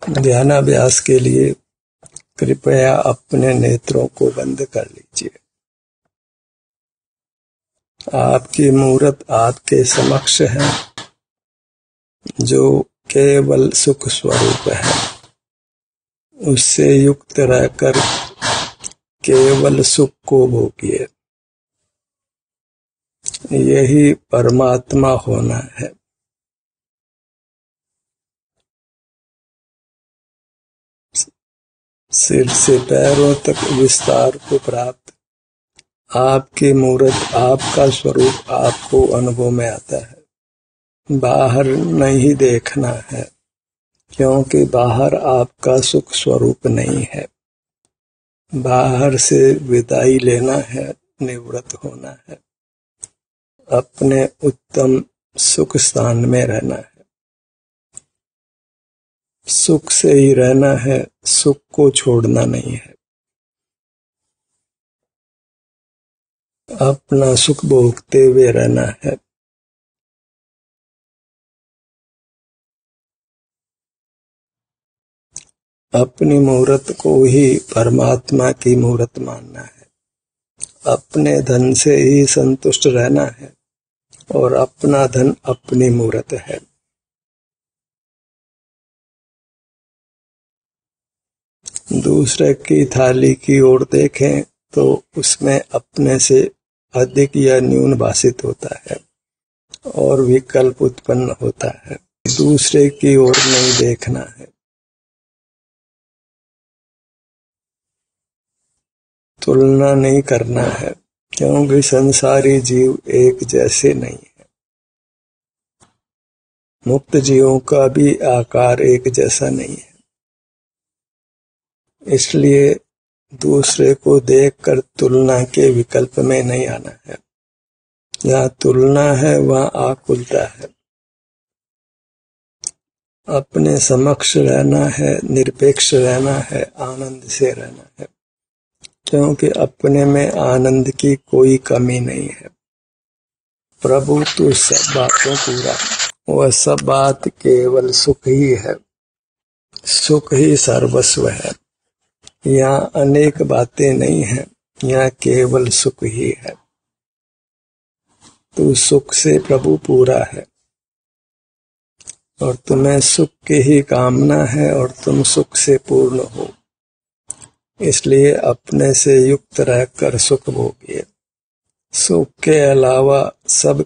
ध्यानाभ्यास के लिए कृपया अपने नेत्रों को बंद कर लीजिए। आपकी मूर्त आपके समक्ष है, जो केवल सुख स्वरूप है। उससे युक्त रहकर केवल सुख को भोगिए। यही परमात्मा होना है। सिर से पैरों तक विस्तार को प्राप्त आपकी मूर्त, आपका स्वरूप आपको अनुभव में आता है। बाहर नहीं देखना है, क्योंकि बाहर आपका सुख स्वरूप नहीं है। बाहर से विदाई लेना है, निवृत्त होना है, अपने उत्तम सुख स्थान में रहना है। सुख से ही रहना है, सुख को छोड़ना नहीं है। अपना सुख भोगते हुए रहना है। अपनी मूर्त को ही परमात्मा की मूर्त मानना है। अपने धन से ही संतुष्ट रहना है और अपना धन अपनी मूर्त है। दूसरे की थाली की ओर देखें तो उसमें अपने से अधिक या न्यून भाषित होता है और विकल्प उत्पन्न होता है। दूसरे की ओर नहीं देखना है। तुलना नहीं करना है, क्योंकि संसारी जीव एक जैसे नहीं है। मुक्त जीवों का भी आकार एक जैसा नहीं है। इसलिए दूसरे को देखकर तुलना के विकल्प में नहीं आना है। जहाँ तुलना है वहाँ आकुलता है। अपने समक्ष रहना है, निरपेक्ष रहना है, आनंद से रहना है, क्योंकि अपने में आनंद की कोई कमी नहीं है। प्रभु तो सब बातों पूरा, वह सब बात केवल सुख ही है। सुख ही सर्वस्व है। यहाँ अनेक बातें नहीं है, यहाँ केवल सुख ही है। तो सुख से प्रभु पूरा है और तुम्हें सुख की ही कामना है और तुम सुख से पूर्ण हो। इसलिए अपने से युक्त रहकर सुख भोगिए। सुख के अलावा सब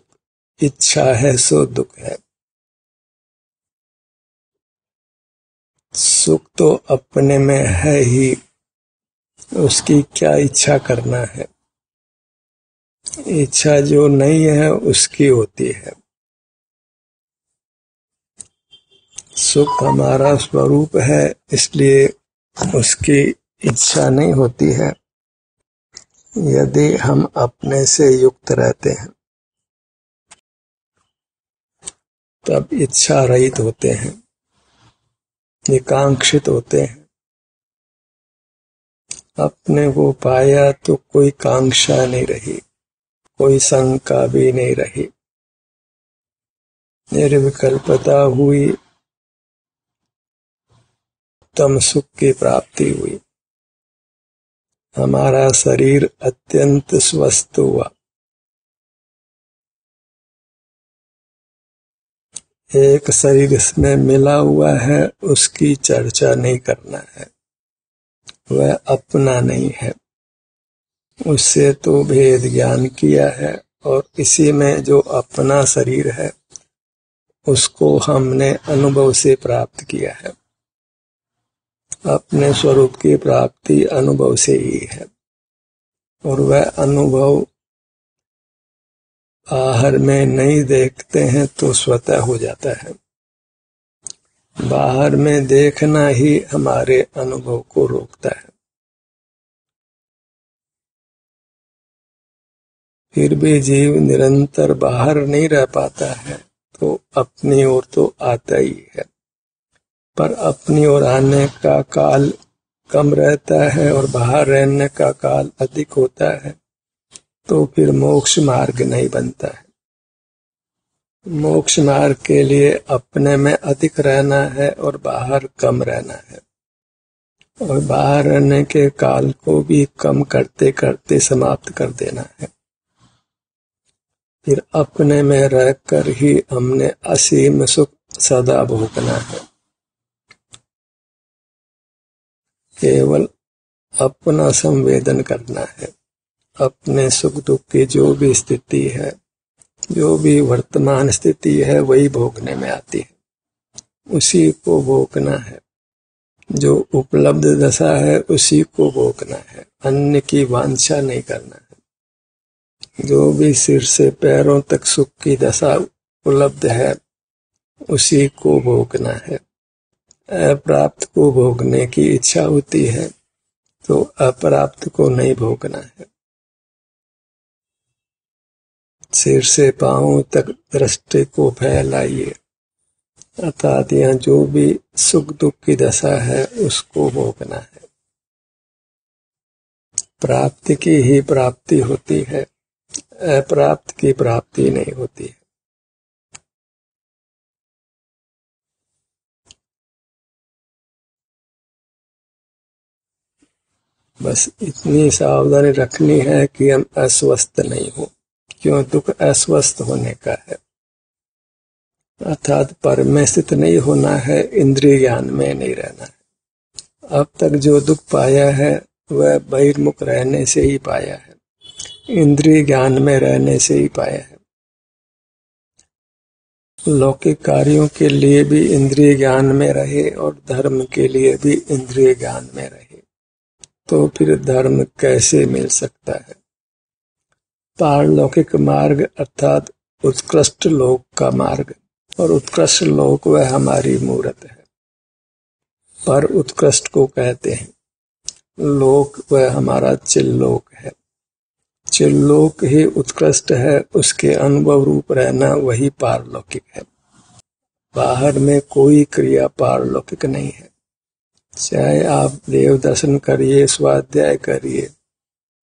इच्छा है सो दुख है। सुख तो अपने में है ही, उसकी क्या इच्छा करना है। इच्छा जो नहीं है उसकी होती है। सुख हमारा स्वरूप है, इसलिए उसकी इच्छा नहीं होती है। यदि हम अपने से युक्त रहते हैं तब इच्छा रहित होते हैं, निकांक्षित होते हैं। अपने को पाया तो कोई कांक्षा नहीं रही, कोई शंका भी नहीं रही। निर्विकल्पता हुई, उत्तम सुख की प्राप्ति हुई। हमारा शरीर अत्यंत स्वस्थ हुआ। एक शरीर इसमें मिला हुआ है, उसकी चर्चा नहीं करना है। वह अपना नहीं है। उससे तो भेद ज्ञान किया है और इसी में जो अपना शरीर है उसको हमने अनुभव से प्राप्त किया है। अपने स्वरूप की प्राप्ति अनुभव से ही है और वह अनुभव बाहर में नहीं देखते हैं तो स्वतः हो जाता है। बाहर में देखना ही हमारे अनुभव को रोकता है। फिर भी जीव निरंतर बाहर नहीं रह पाता है तो अपनी ओर तो आता ही है, पर अपनी ओर आने का काल कम रहता है और बाहर रहने का काल अधिक होता है, तो फिर मोक्ष मार्ग नहीं बनता है। मोक्ष मार्ग के लिए अपने में अधिक रहना है और बाहर कम रहना है, और बाहर रहने के काल को भी कम करते करते समाप्त कर देना है। फिर अपने में रहकर ही हमने असीम सुख सदा भोगना है। केवल अपना संवेदन करना है। अपने सुख दुख की जो भी स्थिति है, जो भी वर्तमान स्थिति है, वही भोगने में आती है, उसी को भोगना है। जो उपलब्ध दशा है उसी को भोगना है, अन्य की वांछा नहीं करना है। जो भी सिर से पैरों तक सुख की दशा उपलब्ध है उसी को भोगना है। अप्राप्त को भोगने की इच्छा होती है तो अप्राप्त को नहीं भोगना है। सिर से पांव तक दृष्टि को फैलाइए, अर्थात यहाँ जो भी सुख दुख की दशा है उसको भोगना है। प्राप्ति की ही प्राप्ति होती है, अप्राप्त की प्राप्ति नहीं होती है। बस इतनी सावधानी रखनी है कि हम अस्वस्थ नहीं हो। क्यों? दुख अस्वस्थ होने का है, अर्थात पर में स्थित नहीं होना है, इंद्रिय ज्ञान में नहीं रहना है। अब तक जो दुख पाया है वह बहिर्मुख रहने से ही पाया है, इंद्रिय ज्ञान में रहने से ही पाया है। लौकिक कार्यों के लिए भी इंद्रिय ज्ञान में रहे और धर्म के लिए भी इंद्रिय ज्ञान में रहे तो फिर धर्म कैसे मिल सकता है? पारलौकिक मार्ग अर्थात उत्कृष्ट लोक का मार्ग, और उत्कृष्ट लोक वह हमारी मूर्त है। पर उत्कृष्ट को कहते हैं, लोक वह हमारा चिल्लोक है। चिल्लोक ही उत्कृष्ट है, उसके अनुभव रूप रहना वही पारलौकिक है। बाहर में कोई क्रिया पारलौकिक नहीं है। चाहे आप देव दर्शन करिए, स्वाध्याय करिए,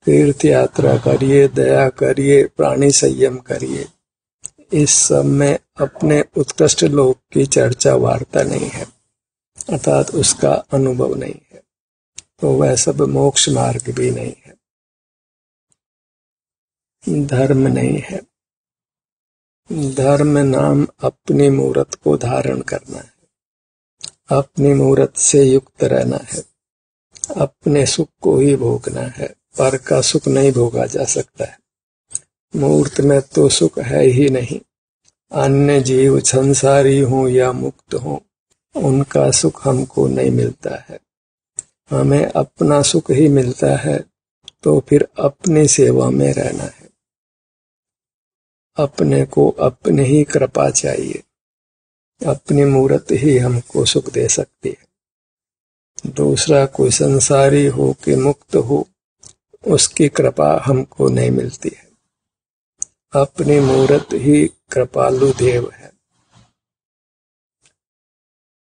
तीर्थ यात्रा करिए, दया करिए, प्राणी संयम करिए, इस सब में अपने उत्कृष्ट लोक की चर्चा वार्ता नहीं है, अर्थात उसका अनुभव नहीं है, तो वह सब मोक्ष मार्ग भी नहीं है, धर्म नहीं है। धर्म नाम अपनी मूरत को धारण करना है, अपनी मूरत से युक्त रहना है, अपने सुख को ही भोगना है। पर का सुख नहीं भोगा जा सकता है। मूर्त में तो सुख है ही नहीं। अन्य जीव संसारी हो या मुक्त हो, उनका सुख हमको नहीं मिलता है। हमें अपना सुख ही मिलता है, तो फिर अपनी सेवा में रहना है। अपने को अपनी ही कृपा चाहिए, अपनी मूर्त ही हमको सुख दे सकती है। दूसरा कोई संसारी हो कि मुक्त हो, उसकी कृपा हमको नहीं मिलती है। अपनी मूर्त ही कृपालु देव है,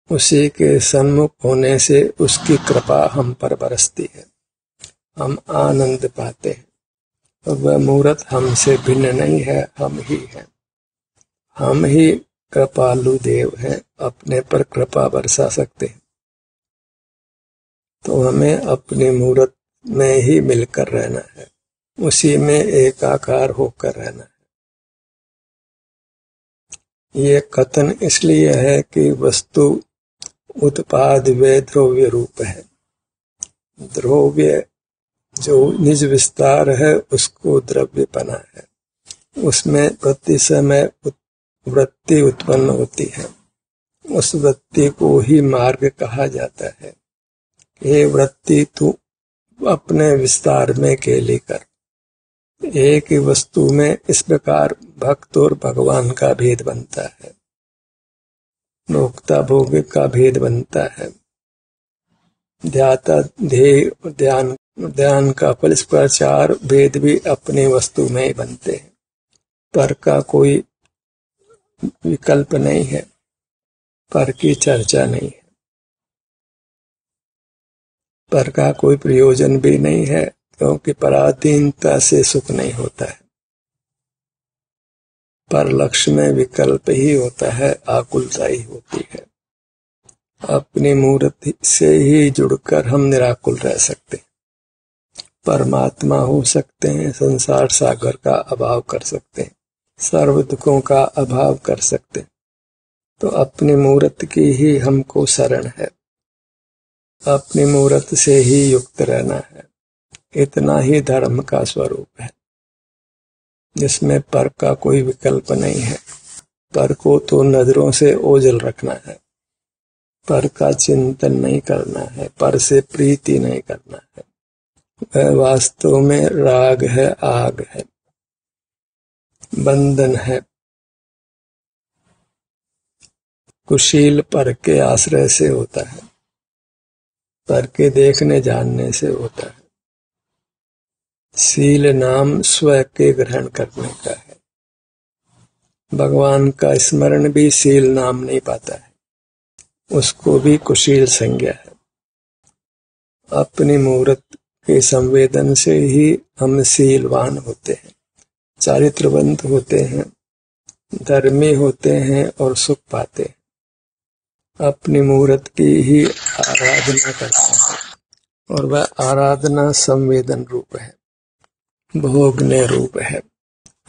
उसी के सन्मुख होने से उसकी कृपा हम पर बरसती है, हम आनंद पाते हैं। तो वह मूर्त हमसे भिन्न नहीं है, हम ही हैं। हम ही कृपालु देव हैं, अपने पर कृपा बरसा सकते हैं। तो हमें अपनी मूर्त में ही मिलकर रहना है, उसी में एकाकार होकर रहना है। ये कथन इसलिए है कि वस्तु उत्पाद व द्रव्य रूप है। द्रव्य जो निज विस्तार है उसको द्रव्य बना है, उसमें प्रति समय वृत्ति उत्पन्न होती है। उस वृत्ति को ही मार्ग कहा जाता है। ये वृत्ति तू अपने विस्तार में केली कर। एक ही वस्तु में इस प्रकार भक्त और भगवान का भेद बनता है, भोक्ता भोग का भेद बनता है, ध्याता ध्येय और ध्यान का फल, इस प्रकार चार भेद भी अपनी वस्तु में ही बनते हैं। पर का कोई विकल्प नहीं है, पर की चर्चा नहीं है, पर का कोई प्रयोजन भी नहीं है, क्योंकि पराधीनता से सुख नहीं होता है। पर लक्ष्य में विकल्प ही होता है, आकुलता ही होती है। अपनी मूर्ति से ही जुड़कर हम निराकुल रह सकते हैं, परमात्मा हो सकते हैं, संसार सागर का अभाव कर सकते हैं, सर्व दुखों का अभाव कर सकते हैं। तो अपनी मूर्त की ही हमको शरण है, अपनी मूर्त से ही युक्त रहना है। इतना ही धर्म का स्वरूप है, जिसमें पर का कोई विकल्प नहीं है। पर को तो नजरों से ओझल रखना है, पर का चिंतन नहीं करना है, पर से प्रीति नहीं करना है। वह वास्तव में राग है, आग है, बंधन है। कुशील पर के आश्रय से होता है, पर के देखने जानने से होता है। शील नाम स्व के ग्रहण करने का है। भगवान का स्मरण भी शील नाम नहीं पाता है, उसको भी कुशील संज्ञा है। अपनी मूर्त के संवेदन से ही हम शीलवान होते हैं, चारित्रवंत होते हैं, धर्मी होते हैं और सुख पाते हैं। अपनी मूर्त की ही आराधना करते हैं, और वह आराधना संवेदन रूप है, भोगने रूप है।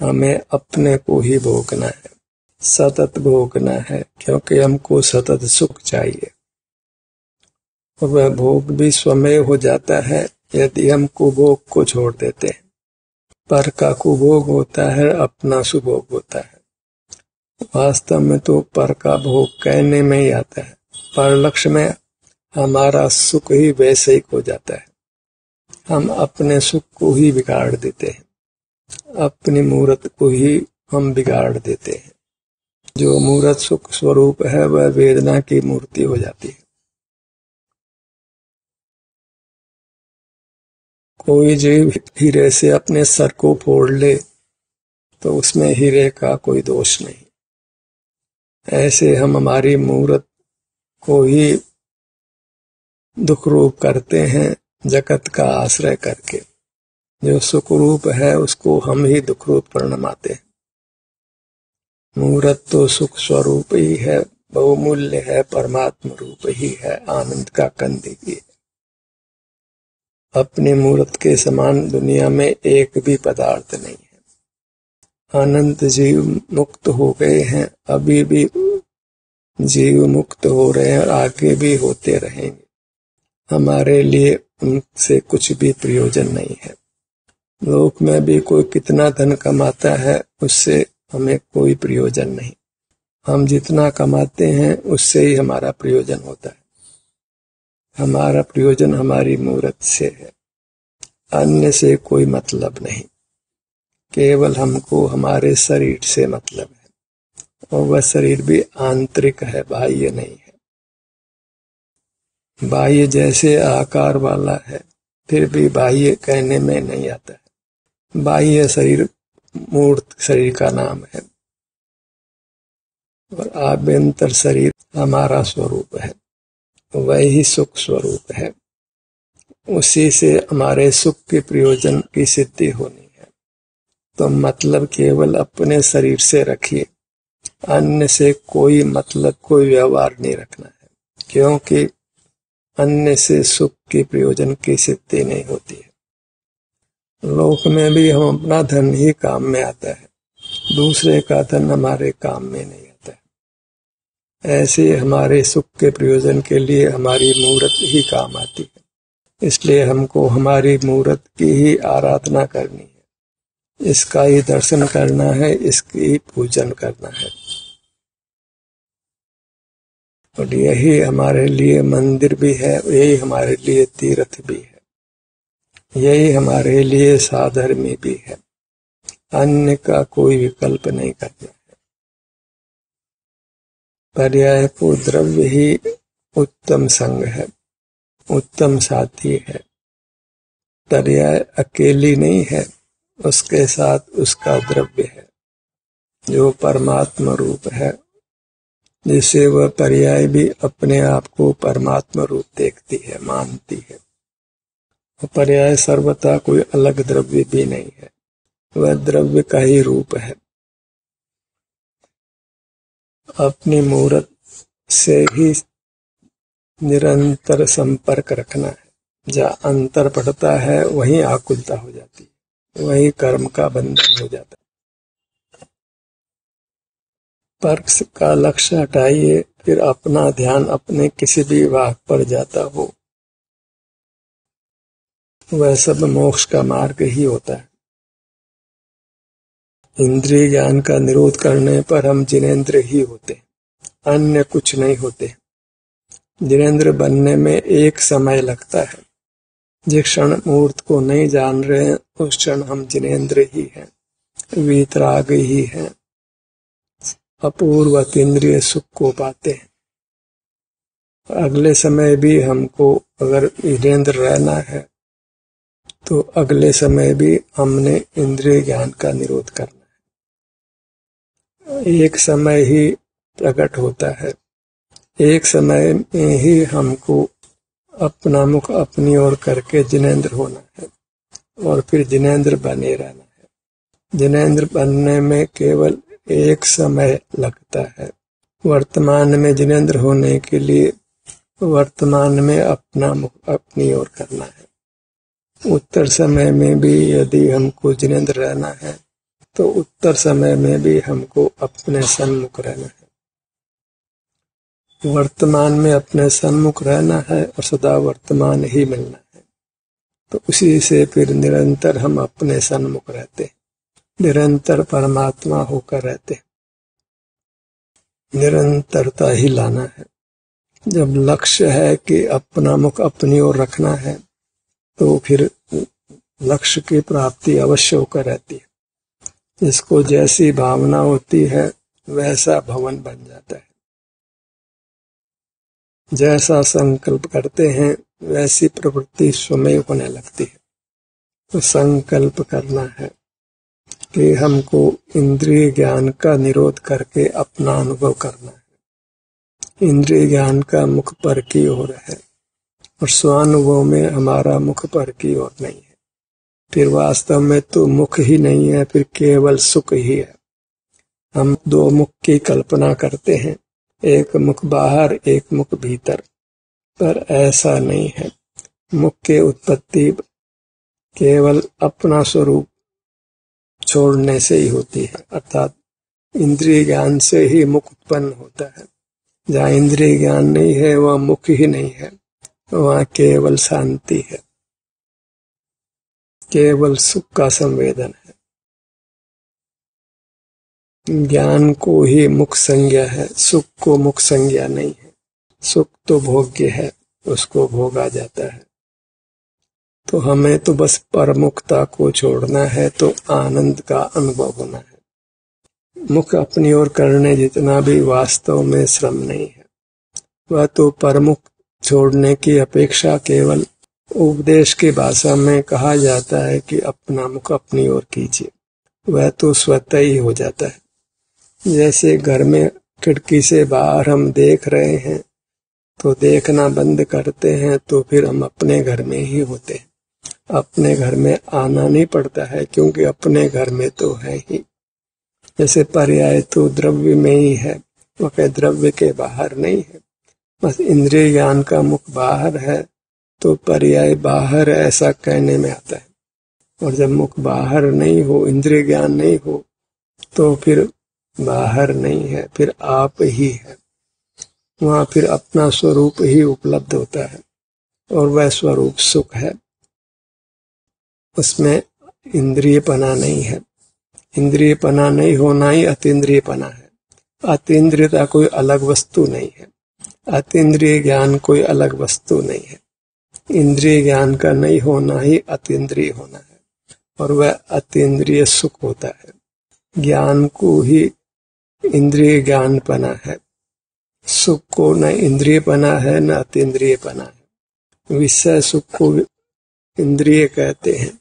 हमें अपने को ही भोगना है, सतत भोगना है, क्योंकि हमको सतत सुख चाहिए। और वह भोग भी स्वमेय हो जाता है यदि हम कुभोग को छोड़ देते हैं। पर का कुभोग होता है, अपना सुभोग होता है। वास्तव में तो पर का भोग कहने में ही आता है, पर लक्ष्य में हमारा सुख ही वैसे हो जाता है। हम अपने सुख को ही बिगाड़ देते हैं, अपनी मूर्त को ही हम बिगाड़ देते हैं। जो मूर्त सुख स्वरूप है वह वेदना की मूर्ति हो जाती है। कोई जीव हीरे से अपने सर को फोड़ ले तो उसमें हीरे का कोई दोष नहीं। ऐसे हम हमारी मूर्त को ही दुख रूप करते हैं, जगत का आश्रय करके। जो सुख रूप है उसको हम ही दुख रूप परिणमाते हैं। मूर्त तो सुख स्वरूप ही है, बहुमूल्य है, परमात्मा रूप ही है, आनंद का कंद ही है। अपनी मूर्त के समान दुनिया में एक भी पदार्थ नहीं है। अनंत जीव मुक्त हो गए हैं, अभी भी जीव मुक्त हो रहे हैं और आगे भी होते रहेंगे। हमारे लिए उनसे कुछ भी प्रयोजन नहीं है। लोक में भी कोई कितना धन कमाता है उससे हमें कोई प्रयोजन नहीं। हम जितना कमाते हैं उससे ही हमारा प्रयोजन होता है। हमारा प्रयोजन हमारी मूर्त से है, अन्य से कोई मतलब नहीं। केवल हमको हमारे शरीर से मतलब है, और वह शरीर भी आंतरिक है, बाह्य नहीं है। बाह्य जैसे आकार वाला है, फिर भी बाह्य कहने में नहीं आता है। बाह्य शरीर मूर्त शरीर का नाम है, और आभ्यंतर शरीर हमारा स्वरूप है, वही सुख स्वरूप है। उसी से हमारे सुख के प्रयोजन की सिद्धि होनी है। तो मतलब केवल अपने शरीर से रखिए, अन्य से कोई मतलब, कोई व्यवहार नहीं रखना है, क्योंकि अन्य से सुख के प्रयोजन की सिद्धि नहीं होती है। लोक में भी हम अपना धन ही काम में आता है, दूसरे का धन हमारे काम में नहीं आता है। ऐसे हमारे सुख के प्रयोजन के लिए हमारी मूर्त ही काम आती है। इसलिए हमको हमारी मूर्त की ही आराधना करनी है, इसका ही दर्शन करना है, इसकी ही पूजन करना है। और यही हमारे लिए मंदिर भी है, यही हमारे लिए तीर्थ भी है, यही हमारे लिए साधर्मी भी है। अन्य का कोई विकल्प नहीं करना है। पर्याय को द्रव्य ही उत्तम संग है, उत्तम साथी है। पर्याय अकेली नहीं है, उसके साथ उसका द्रव्य है, जो परमात्मा रूप है, जिसे वह पर्याय भी अपने आप को परमात्मा रूप देखती है, मानती है। पर्याय सर्वथा कोई अलग द्रव्य भी नहीं है, वह द्रव्य का ही रूप है। अपनी मूरत से ही निरंतर संपर्क रखना है। जहाँ अंतर पड़ता है वहीं आकुलता हो जाती है, वहीं कर्म का बंधन हो जाता है। पर्क्ष का लक्ष्य हटाइए, फिर अपना ध्यान अपने किसी भी भाग पर जाता हो, वह सब मोक्ष का मार्ग ही होता है। इंद्रिय ज्ञान का निरोध करने पर हम जिनेंद्र ही होते, अन्य कुछ नहीं होते। जिनेंद्र बनने में एक समय लगता है। जिस क्षण मूर्त को नहीं जान रहे हैं उस क्षण हम जिनेंद्र ही हैं, वीतराग ही हैं, अपूर्व अतीन्द्रिय सुख को पाते हैं। अगले समय भी हमको अगर जिनेंद्र रहना है तो अगले समय भी हमने इंद्रिय ज्ञान का निरोध करना है। एक समय ही प्रकट होता है, एक समय में ही हमको अपना मुख अपनी ओर करके जिनेंद्र होना है और फिर जिनेंद्र बने रहना है। जिनेंद्र बनने में केवल एक समय लगता है। वर्तमान में जिनेंद्र होने के लिए वर्तमान में अपना मुख अपनी ओर करना है। उत्तर समय में भी यदि हमको जिनेंद्र रहना है तो उत्तर समय में भी हमको अपने सन्मुख रहना है। वर्तमान में अपने सन्मुख रहना है और सदा वर्तमान ही मिलना है। तो उसी से फिर निरंतर हम अपने सन्मुख रहते, निरंतर परमात्मा होकर रहते। निरंतरता ही लाना है। जब लक्ष्य है कि अपना मुख अपनी ओर रखना है तो फिर लक्ष्य की प्राप्ति अवश्य होकर रहती है। जिसको जैसी भावना होती है वैसा भवन बन जाता है। जैसा संकल्प करते हैं वैसी प्रवृत्ति स्वयं होने लगती है। तो संकल्प करना है कि हमको इंद्रिय ज्ञान का निरोध करके अपना अनुभव करना है। इंद्रिय ज्ञान का मुख पर की ओर है और स्वानुभव में हमारा मुख पर की ओर नहीं है। फिर वास्तव में तो मुख ही नहीं है, फिर केवल सुख ही है। हम दो मुख की कल्पना करते हैं, एक मुख बाहर एक मुख भीतर, पर ऐसा नहीं है। मुख की उत्पत्ति केवल अपना स्वरूप छोड़ने से ही होती है, अर्थात इंद्रिय ज्ञान से ही मुख उत्पन्न होता है। जहाँ इंद्रिय ज्ञान नहीं है वह मुख ही नहीं है, वहाँ केवल शांति है, केवल सुख का संवेदन है। ज्ञान को ही मुख संज्ञा है, सुख को मुख संज्ञा नहीं है। सुख तो भोग्य है, उसको भोगा जाता है। तो हमें तो बस परमुखता को छोड़ना है, तो आनंद का अनुभव होना है। मुख अपनी ओर करने जितना भी वास्तव में श्रम नहीं है। वह तो परमुख छोड़ने की अपेक्षा केवल उपदेश की भाषा में कहा जाता है कि अपना मुख अपनी ओर कीजिए, वह तो स्वतः ही हो जाता है। जैसे घर में खिड़की से बाहर हम देख रहे हैं तो देखना बंद करते हैं तो फिर हम अपने घर में ही होते हैं। अपने घर में आना नहीं पड़ता है क्योंकि अपने घर में तो है ही। जैसे पर्याय तो द्रव्य में ही है, वह द्रव्य के बाहर नहीं है। बस इंद्रिय ज्ञान का मुख बाहर है तो पर्याय बाहर है ऐसा कहने में आता है। और जब मुख बाहर नहीं हो, इंद्रिय ज्ञान नहीं हो, तो फिर बाहर नहीं है, फिर आप ही है। वहाँ फिर अपना स्वरूप ही उपलब्ध होता है और वह स्वरूप सुख है। उसमें इंद्रियपना नहीं है। इंद्रियपना नहीं होना ही अतीन्द्रियपना है। अतीन्द्रियता कोई अलग वस्तु नहीं है, अतीन्द्रिय ज्ञान कोई अलग वस्तु नहीं है। इंद्रिय ज्ञान का नहीं होना ही अतीन्द्रिय होना है और वह अतीन्द्रिय सुख होता है। ज्ञान को ही इंद्रिय ज्ञानपना है, सुख को न इंद्रियपना है न अतीन्द्रियपना है। विषय सुख को इंद्रिय कहते हैं,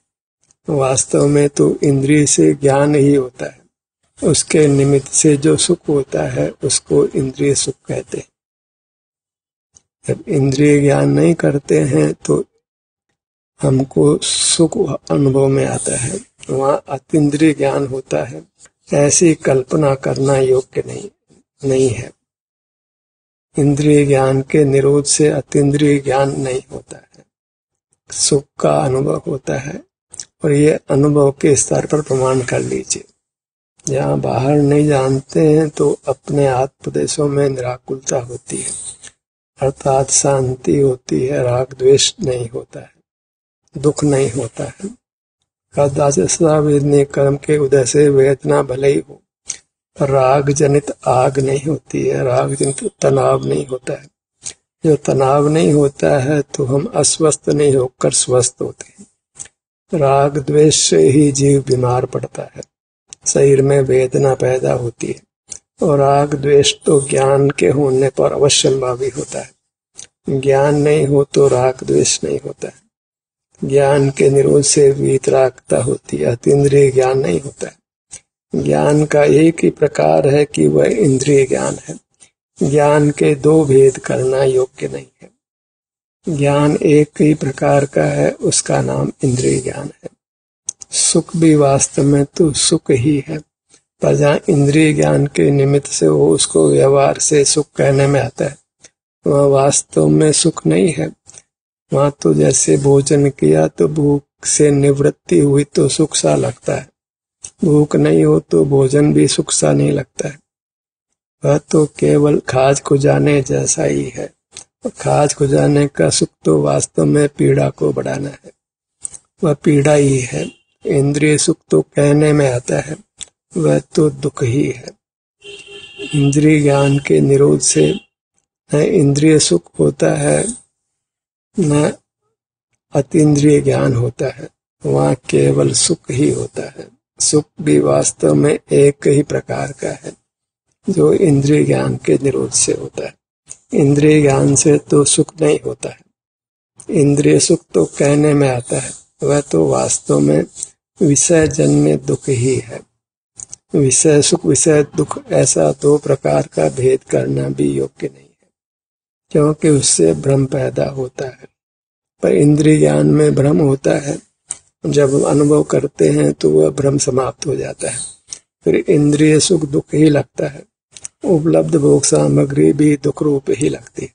वास्तव में तो इंद्रिय से ज्ञान ही होता है। उसके निमित्त से जो सुख होता है उसको इंद्रिय सुख कहते हैं। जब इंद्रिय ज्ञान नहीं करते हैं तो हमको सुख अनुभव में आता है, वहाँ अतीन्द्रिय ज्ञान होता है। ऐसी कल्पना करना योग्य नहीं। नहीं है। इंद्रिय ज्ञान के निरोध से अतीन्द्रिय ज्ञान नहीं होता है, सुख का अनुभव होता है। और ये अनुभव के स्तर पर प्रमाण कर लीजिए। जहाँ बाहर नहीं जानते हैं तो अपने आत्मदेशों में निराकुलता होती है, अर्थात शांति होती है, राग द्वेष नहीं होता है, दुख नहीं होता है। कदाचित कर्म के उदय से वेदना भले ही हो, राग जनित आग नहीं होती है, राग जनित तनाव नहीं होता है। जो तनाव नहीं होता है तो हम अस्वस्थ नहीं होकर स्वस्थ होते हैं। राग द्वेष से ही जीव बीमार पड़ता है, शरीर में वेदना पैदा होती है। और राग द्वेष तो ज्ञान के होने पर अवश्यंभावी होता है। ज्ञान नहीं हो तो राग द्वेष नहीं होता है। ज्ञान के निरोध से वीतरागता होती है, अतीन्द्रिय ज्ञान नहीं होता है। ज्ञान का एक ही प्रकार है कि वह इंद्रिय ज्ञान है। ज्ञान के दो भेद करना योग्य नहीं है। ज्ञान एक ही प्रकार का है, उसका नाम इंद्रिय ज्ञान है। सुख भी वास्तव में तो सुख ही है, पर जहाँ इंद्रिय ज्ञान के निमित्त से वो उसको व्यवहार से सुख कहने में आता है, वह वास्तव में सुख नहीं है। वहाँ तो जैसे भोजन किया तो भूख से निवृत्ति हुई तो सुख सा लगता है, भूख नहीं हो तो भोजन भी सुख सा नहीं लगता है। वह तो केवल खाज को जाने जैसा ही है। खाज को जाने का सुख तो वास्तव में पीड़ा को बढ़ाना है, वह पीड़ा ही है। इंद्रिय सुख तो कहने में आता है, वह तो दुख ही है। इंद्रिय ज्ञान के निरोध से न इंद्रिय सुख होता है न अतीन्द्रिय ज्ञान होता है, वहाँ केवल सुख ही होता है। सुख भी वास्तव में एक ही प्रकार का है, जो इंद्रिय ज्ञान के निरोध से होता है। इंद्रिय ज्ञान से तो सुख नहीं होता है। इंद्रिय सुख तो कहने में आता है, वह तो वास्तव में विषय जन्य दुख ही है। विषय सुख विषय दुख ऐसा दो प्रकार का भेद करना भी योग्य नहीं है, क्योंकि उससे भ्रम पैदा होता है। पर इंद्रिय ज्ञान में भ्रम होता है, जब अनुभव करते हैं तो वह भ्रम समाप्त हो जाता है। फिर इंद्रिय सुख दुख ही लगता है, उपलब्ध भोग सामग्री भी दुख रूप ही लगती है।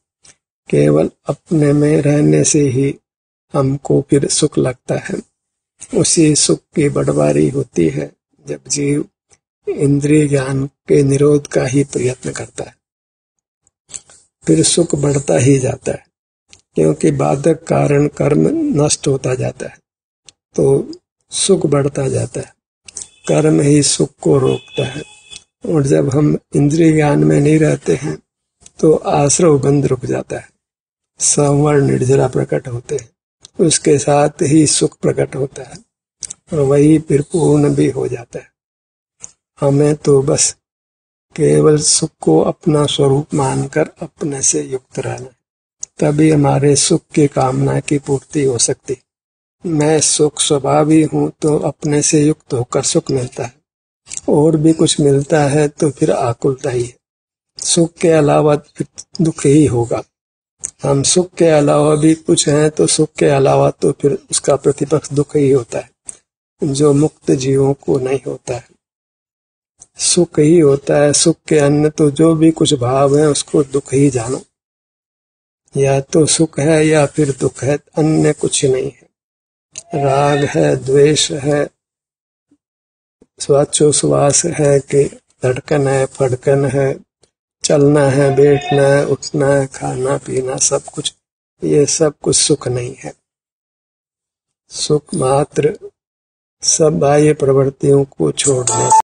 केवल अपने में रहने से ही हमको फिर सुख लगता है। उसी सुख की बढ़वारी होती है जब जीव इंद्रिय ज्ञान के निरोध का ही प्रयत्न करता है। फिर सुख बढ़ता ही जाता है, क्योंकि बाधक कारण कर्म नष्ट होता जाता है तो सुख बढ़ता जाता है। कर्म ही सुख को रोकता है। और जब हम इंद्रिय ज्ञान में नहीं रहते हैं तो आश्रव बंध रुक जाता है, संवर निर्जरा प्रकट होते हैं, उसके साथ ही सुख प्रकट होता है और वही फिर पूर्ण भी हो जाता है। हमें तो बस केवल सुख को अपना स्वरूप मानकर अपने से युक्त रहना, तभी हमारे सुख की कामना की पूर्ति हो सकती। मैं सुख स्वभावी हूँ तो अपने से युक्त होकर सुख मिलता है, और भी कुछ मिलता है तो फिर आकुलता ही है। सुख के अलावा दुख ही होगा। हम सुख के अलावा भी कुछ हैं तो सुख के अलावा तो फिर उसका प्रतिपक्ष दुख ही होता है, जो मुक्त जीवों को नहीं होता है। सुख ही होता है, सुख के अन्य तो जो भी कुछ भाव है उसको दुख ही जानो। या तो सुख है या फिर दुख है, अन्य कुछ नहीं है। राग है, द्वेष है, श्वासोच्छ्वास है कि धड़कन है, फड़कन है, चलना है, बैठना है, उठना है, खाना पीना, सब कुछ, ये सब कुछ सुख नहीं है। सुख मात्र सब बाह्य प्रवृत्तियों को छोड़ने